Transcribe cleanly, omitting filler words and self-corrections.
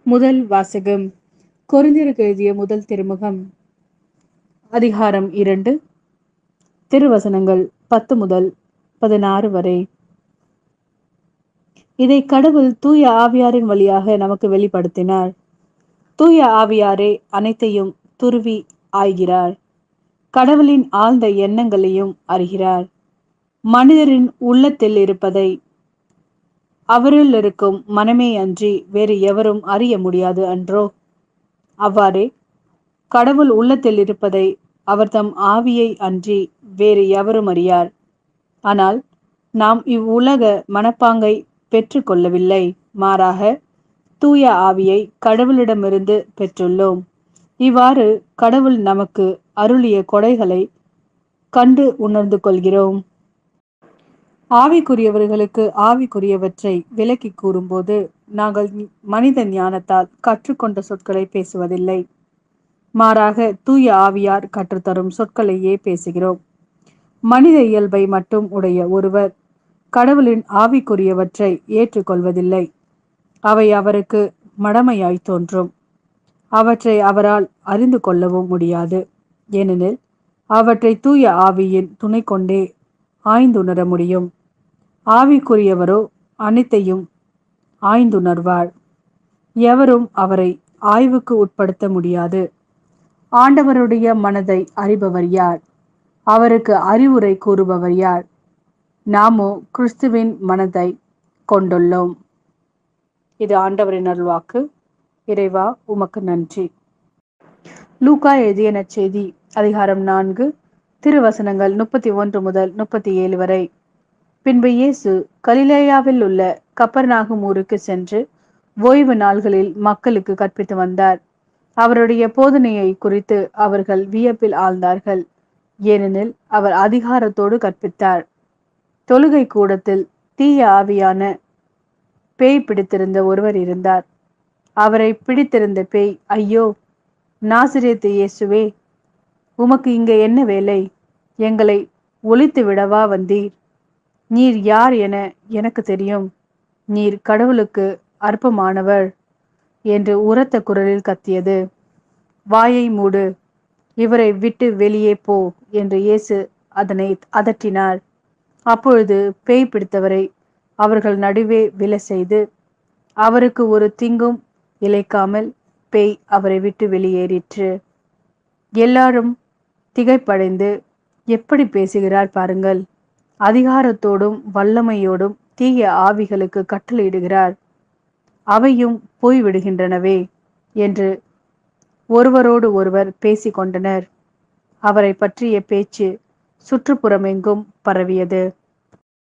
முதல் வாசகம். கொரிந்தியருக்கு எழுதிய முதல் திருமுகம், அதிகாரம் 2, திருவசனங்கள் 10 முதல் 16 வரை. இதை கடவுள் தூய ஆவியாரின் வழியாக நமக்கு வெளிப்படுத்தினார். தூய ஆவியாரே அனைத்தையும் துருவி ஆய்கிறார். கடவுளின் ஆழ்ந்த எண்ணங்களையும் அறிகிறார். மனிதரின் உள்ளத்தில் இருப்பதை அவரில் இருக்கும் மனமே அன்றி வேறு எவரும் அறிய முடியாது அன்றோ? அவ்வாறே கடவுள் உள்ளத்தில் இருப்பதை அவர் தம் ஆவியை அன்றி வேறு எவரும் அறியார். ஆனால் நாம் இவ்வுலக மனப்பாங்கை பெற்று கொள்ளவில்லை, மாறாக தூய ஆவியை கடவுளிடமிருந்து பெற்றுள்ளோம். இவ்வாறு கடவுள் நமக்கு அருளிய கொடைகளை கண்டு உணர்ந்து கொள்கிறோம். ஆவிக்குரியவர்களுக்கு ஆவிக்குரியவற்றை விளக்கி கூறும்போது நாங்கள் மனித ஞானத்தால் கற்றுக்கொண்ட சொற்களை பேசுவதில்லை, மாறாக தூய ஆவியார் கற்றுத்தரும் சொற்களையே பேசுகிறோம். மனித இயல்பை மட்டும் உடைய ஒருவர் கடவுளின் ஆவிக்குரியவற்றை ஏற்றுக்கொள்வதில்லை. அவை அவருக்கு மடமையாய் தோன்றும். அவற்றை அவரால் அறிந்து கொள்ளவும் முடியாது. ஏனெனில் அவற்றை தூய ஆவியின் துணை கொண்டே ஆய்ந்துணர முடியும். ஆவிக்குரியவரோ அனைத்தையும் ஆய்ந்துணர்வார். எவரும் அவரை ஆய்வுக்கு உட்படுத்த முடியாது. ஆண்டவருடைய மனதை அறிபவர் யார்? அவருக்கு அறிவுரை கூறுபவர் யார்? நாமோ கிறிஸ்துவின் மனதை கொண்டுள்ளோம். இது ஆண்டவரின் அருள்வாக்கு. இறைவா, உமக்கு நன்றி. லூக்கா எழுதிய நற்செய்தி, அதிகாரம் 4, திருவசனங்கள் 31 முதல் 37 வரை. பின்பு இயேசு கலிலேயாவில் உள்ள கப்பர்நாகும் ஊருக்கு சென்று ஓய்வு நாள்களில் மக்களுக்கு கற்பித்து வந்தார். அவருடைய போதனையை குறித்து அவர்கள் வியப்பில் ஆழ்ந்தார்கள். ஏனெனில் அவர் அதிகாரத்தோடு கற்பித்தார். தொழுகை கூடத்தில் தீய ஆவியான பேய் பிடித்திருந்த ஒருவர் இருந்தார். அவரை பிடித்திருந்த பேய், ஐயோ, நாசரேத்து இயேசுவே, உமக்கு இங்கே என்ன வேலை? எங்களை ஒழித்து விடவா வந்தீர்? நீர் யார் என எனக்கு தெரியும். நீர் கடவுளுக்கு அற்பமானவர் என்று உரத்த குரலில் கத்தியது. வாயை மூடு, இவரை விட்டு வெளியே போ என்று இயேசு அதனை அதட்டினார். அப்பொழுது பேய் பிடித்தவரை அவர்கள் நடுவே விழ செய்து அவருக்கு ஒரு தீங்கும் இழைக்காமல் பேய் அவரை விட்டு வெளியேறிற்று. எல்லாரும் திகைப்படைந்து, எப்படி பேசுகிறார் பாருங்கள், அதிகாரத்தோடும் வல்லமையோடும் தீய ஆவிகளுக்கு கட்டளையிடுகிறார், அவையும் போய்விடுகின்றனவே என்று ஒருவரோடு ஒருவர் பேசிக்கொண்டனர். அவரை பற்றிய பேச்சு சுற்றுப்புறமெங்கும் பரவியது.